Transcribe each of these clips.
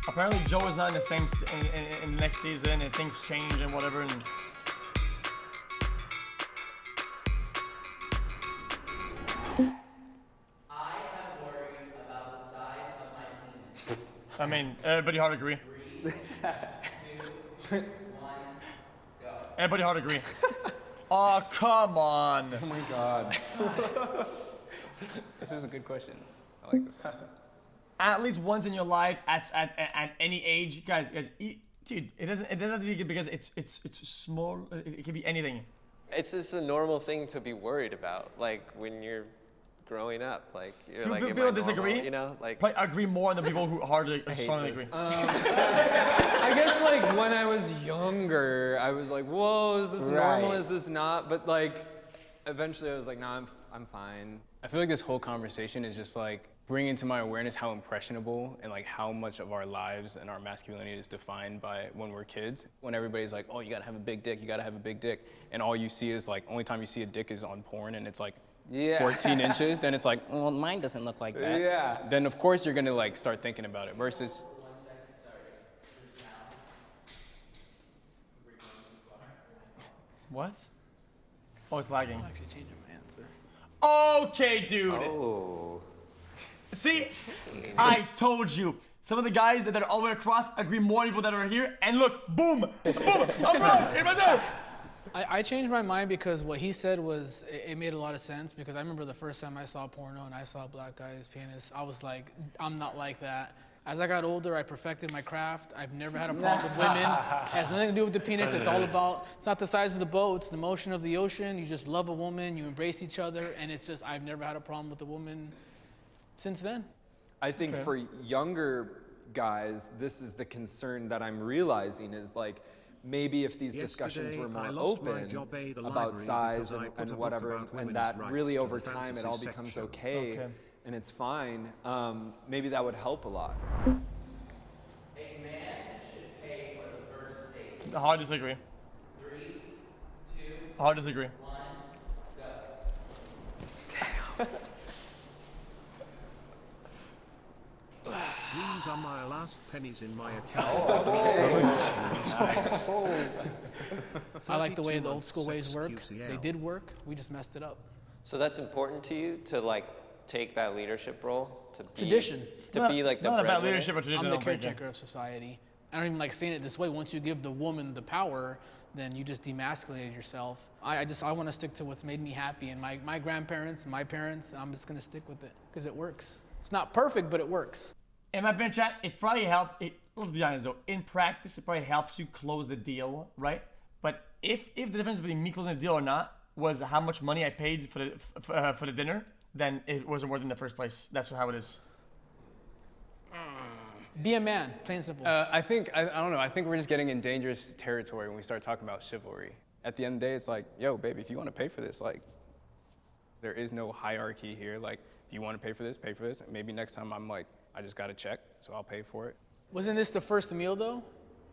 Apparently Joe is not in the same in the next season, and things change and whatever. And I am worried about the size of my penis. I mean, everybody hard agree. 3, 2, 1, go. Everybody hard agree. Oh, come on. Oh my God. This is a good question. I like this. At least once in your life, at any age, guys, dude, it doesn't have to be because it's small. It can be anything. It's just a normal thing to be worried about, like when you're growing up, like you're like, am I People normal? disagree. You know, like Probably agree more than the people who hardly hate strongly this. agree. I guess like when I was younger, I was like, whoa, is this normal? Is this not? But like, eventually I was like, nah, I'm fine. I feel like this whole conversation is just like bringing to my awareness how impressionable and like how much of our lives and our masculinity is defined by when we're kids. When everybody's like, oh, you gotta have a big dick, you gotta have a big dick. And all you see is like, only time you see a dick is on porn and it's like 14 inches, then it's like, well, mine doesn't look like that. Yeah. Then of course you're gonna like start thinking about it versus, What? Oh, it's lagging. I'm actually changing my answer. Okay, dude. Oh. See, I told you. Some of the guys that are all the way across agree more people that are here. And look, boom, boom, I'm wrong. It's right there. I changed my mind because what he said was, it made a lot of sense because I remember the first time I saw porno and I saw a black guy's penis, I was like, I'm not like that. As I got older, I perfected my craft. I've never had a problem with women. It has nothing to do with the penis. It's all about, it's not the size of the boat, it's the motion of the ocean. You just love a woman, you embrace each other, and it's just, I've never had a problem with a woman since then. I think for younger guys, this is the concern that I'm realizing is like, maybe if these discussions were more open about size and whatever, and that really over time it all becomes okay and it's fine, maybe that would help a lot. A man should pay for the first date. Hard disagree. 3, 2, Hard disagree. 1, go. These are my last pennies in my account. I like the way the old school ways work. They did work, we just messed it up. So that's important to you to like take that leadership role to be Tradition. to be like It's the not about breadwinner? leadership or tradition. I'm I the don't think, caretaker of society. I don't even like saying it this way. Once you give the woman the power, then you just demasculated yourself. I want to stick to what's made me happy. And my grandparents, my parents, I'm just going to stick with it because it works. It's not perfect, but it works. In my opinion, chat, it probably helped. Let's be honest though. In practice, it probably helps you close the deal, right? But if the difference between me closing the deal or not was how much money I paid for the dinner, then it wasn't worth it in the first place. That's how it is. Be a man, plain and simple. I don't know, I think we're just getting in dangerous territory when we start talking about chivalry. At the end of the day, it's like, yo, baby, if you want to pay for this, like, there is no hierarchy here. Like, if you want to pay for this, and maybe next time I'm like, I just got a check, so I'll pay for it. Wasn't this the first meal though?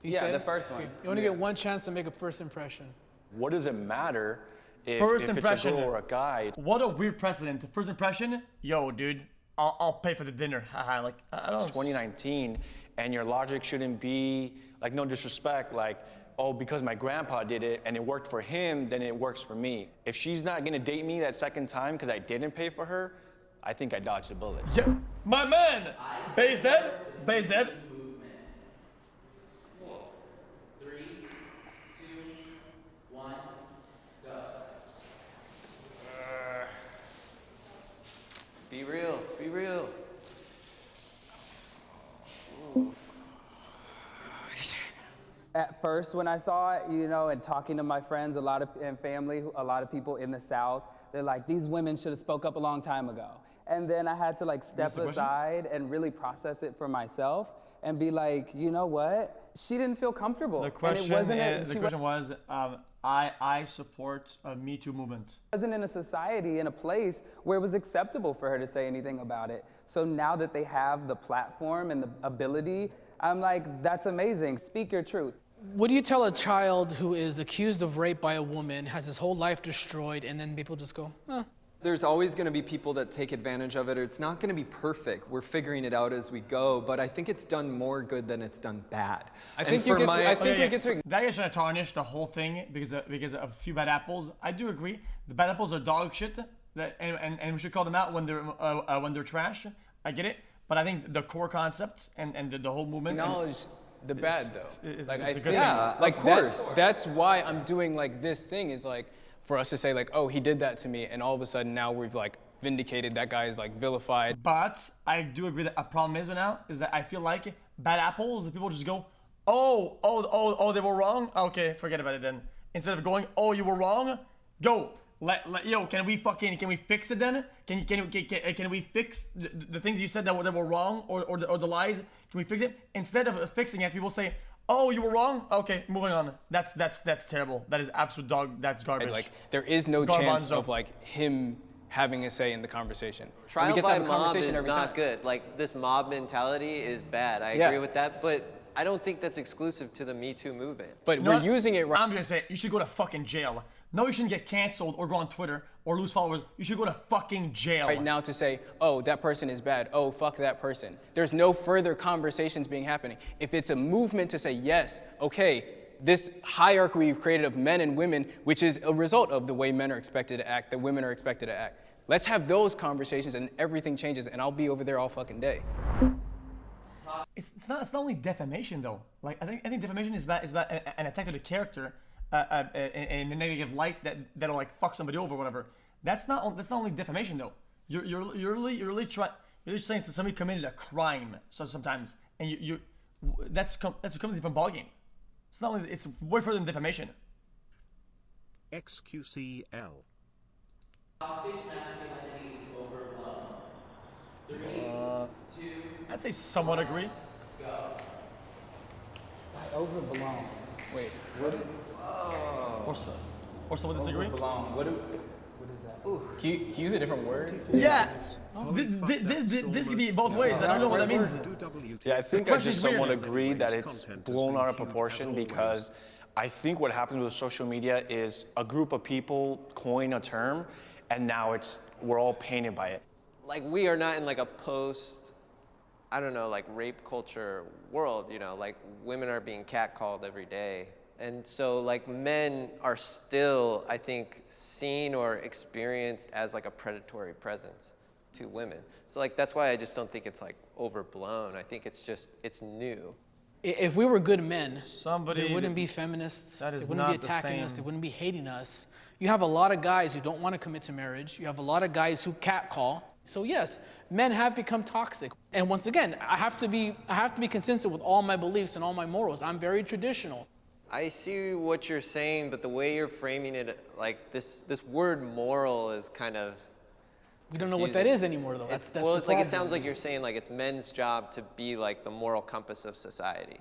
You Yeah, said? the first one. Okay. You only get one chance to make a first impression. What does it matter if First it's impression. a girl or a guy? What a weird precedent. First impression, yo, dude, I'll pay for the dinner. Haha, like, I don't. It's 2019, and your logic shouldn't be, like, no disrespect, like, oh, because my grandpa did it and it worked for him, then it works for me. If she's not gonna date me that second time because I didn't pay for her, I think I dodged a bullet. Yeah, my man, Bayzed. 3, 2, 1, go. Be real, be real. At first, when I saw it, you know, and talking to my friends, and family, a lot of people in the South, they're like, these women should have spoke up a long time ago. And then I had to like step aside and really process it for myself and be like, you know what? She didn't feel comfortable. The question, She was, I support a Me Too movement. wasn't in a society, in a place where it was acceptable for her to say anything about it. So now that they have the platform and the ability, I'm like, that's amazing. Speak your truth. What do you tell a child who is accused of rape by a woman, has his whole life destroyed, and then people just go, There's always going to be people that take advantage of it, or it's not going to be perfect. We're figuring it out as we go, but I think it's done more good than it's done bad. I think we get to. That guy's trying to tarnish the whole thing because of a few bad apples. I do agree. The bad apples are dog shit, and we should call them out when they're trash. I get it, but I think the core concept and the whole movement. Acknowledge the bad though. Like I think, Yeah, like of course. that's why I'm doing like this thing is like for us to say like, oh, he did that to me, and all of a sudden now we've like vindicated that guy is like vilified. But I do agree that a problem is now is that I feel like bad apples, people just go, oh, they were wrong. Okay, forget about it then. Instead of going, oh, you were wrong, go. Can we fix it then? Can we fix the things you said that were wrong or the lies? Can we fix it? Instead of fixing it, people say, oh, you were wrong. Okay, moving on. That's terrible. That is absolute dog. That's garbage. Like there is no chance of like him having a say in the conversation. Trial we get to by have a mob conversation is every not time. good. Like this mob mentality is bad. I agree with that, but I don't think that's exclusive to the Me Too movement. But we're using it right. I'm gonna say you should go to fucking jail. No, you shouldn't get canceled or go on Twitter or lose followers. You should go to fucking jail. Right now to say, oh, that person is bad. Oh, fuck that person. There's no further conversations being happening. If it's a movement to say, yes, okay, this hierarchy we've created of men and women, which is a result of the way men are expected to act, that women are expected to act. Let's have those conversations and everything changes, and I'll be over there all fucking day. It's not only defamation though. Like I think defamation is about an attack of the character in a negative light that'll like fuck somebody over or whatever. That's not only defamation though. You're really saying that somebody committed a crime. So sometimes and that's a completely different ballgame. It's not only it's way further than defamation. xQcOW. Toxic masculinity is overblown. 3, 2, I'd say somewhat agree. go. Overblown. Wait, Or someone disagree. Overblown. What is that? can you use a different word? Yeah. This could be both ways. I don't know what that means. Yeah, I think I question just is weird. somewhat agree that it's blown out of proportion because I think what happens with social media is a group of people coin a term, and now we're all painted by it. Like we are not in like a I don't know, like rape culture world, you know, like women are being catcalled every day. And so like men are still, I think, seen or experienced as like a predatory presence to women. So like that's why I just don't think it's like overblown. I think it's new. If we were good men, Somebody there wouldn't be feminists. that is They wouldn't not be the attacking us. same. They wouldn't be hating us. You have a lot of guys who don't want to commit to marriage. You have a lot of guys who catcall. So yes, men have become toxic. And once again, I have to be consistent with all my beliefs and all my morals. I'm very traditional. I see what you're saying, but the way you're framing it, like this word moral is kind of We don't know what that is anymore, though. That's well, the it's like it problem. sounds like you're saying like it's men's job to be like the moral compass of society.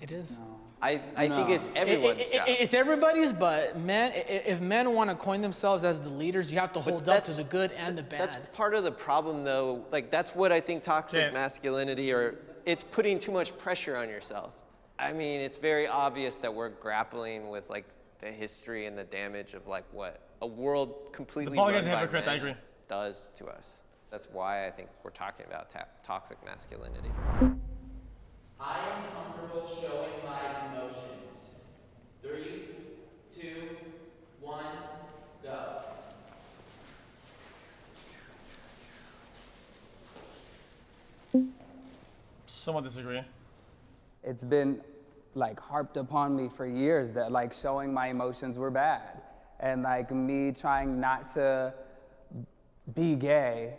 It is. I think it's everyone's job. It's everybody's, but men, if men want to coin themselves as the leaders, you have to hold up to the good and the bad. That's part of the problem, though. Like that's what I think toxic Yeah. masculinity, or it's putting too much pressure on yourself. I mean, it's very obvious that we're grappling with like the history and the damage of like what a world completely ball run guy's a by hypocrite, I men agree. does to us. That's why I think we're talking about toxic masculinity. I am comfortable showing my emotions. 3, 2, 1, go. Somewhat disagree. It's been like harped upon me for years that like showing my emotions were bad. And like me trying not to be gay,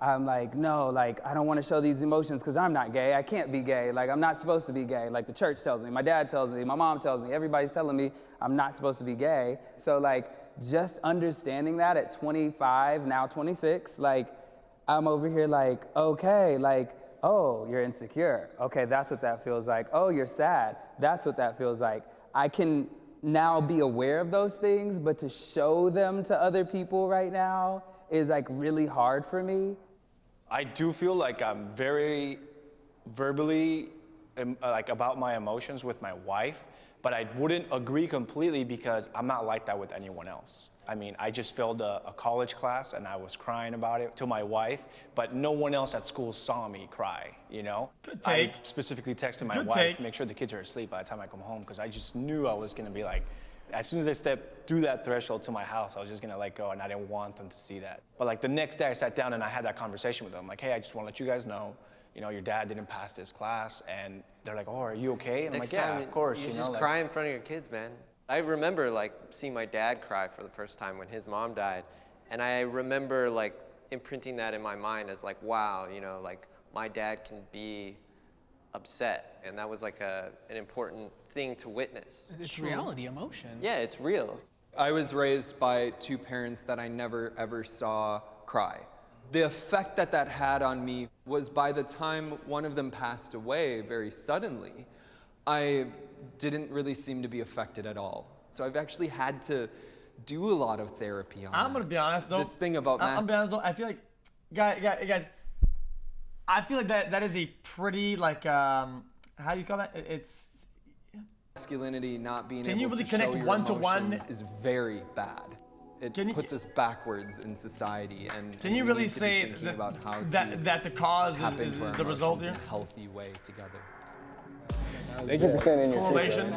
I'm like, no, like I don't want to show these emotions because I'm not gay. I can't be gay. Like I'm not supposed to be gay. Like the church tells me, my dad tells me, my mom tells me, everybody's telling me I'm not supposed to be gay. So like just understanding that at 25, now 26, like I'm over here like, okay, like, oh, you're insecure. Okay, that's what that feels like. Oh, you're sad. That's what that feels like. I can now be aware of those things, but to show them to other people right now is like really hard for me. I do feel like I'm very verbally like about my emotions with my wife, but I wouldn't agree completely because I'm not like that with anyone else. I mean, I just failed a college class and I was crying about it to my wife, but no one else at school saw me cry, you know? Good take. I specifically texted my Good wife, take. make sure the kids are asleep by the time I come home, because I just knew I was gonna be like, as soon as I stepped through that threshold to my house, I was just gonna let go, and I didn't want them to see that. But like the next day I sat down and I had that conversation with them, like, hey, I just wanna let you guys know, you know, your dad didn't pass this class, and they're like, oh, are you okay? And I'm Next like, yeah, time, of course, you you know. just like, cry in front of your kids, man. I remember like seeing my dad cry for the first time when his mom died, and I remember like imprinting that in my mind as like, wow, you know, like my dad can be upset, and that was like an important thing to witness. It's reality, emotion. Yeah, it's real. I was raised by two parents that I never ever saw cry. The effect that that had on me was by the time one of them passed away very suddenly, I didn't really seem to be affected at all. So I've actually had to do a lot of therapy on I'm that. gonna be honest though. This thing about I'm gonna be honest though. I feel like, guys, I feel like that is a pretty like how do you call that? It's masculinity not being Can able you really to connect show your one-to-one? emotions is very bad. It puts us backwards in society, and Can you we really need to be say thinking about how that the cause tap is into our the result emotions here? in a healthy way together? Thank you for sending your Correlation.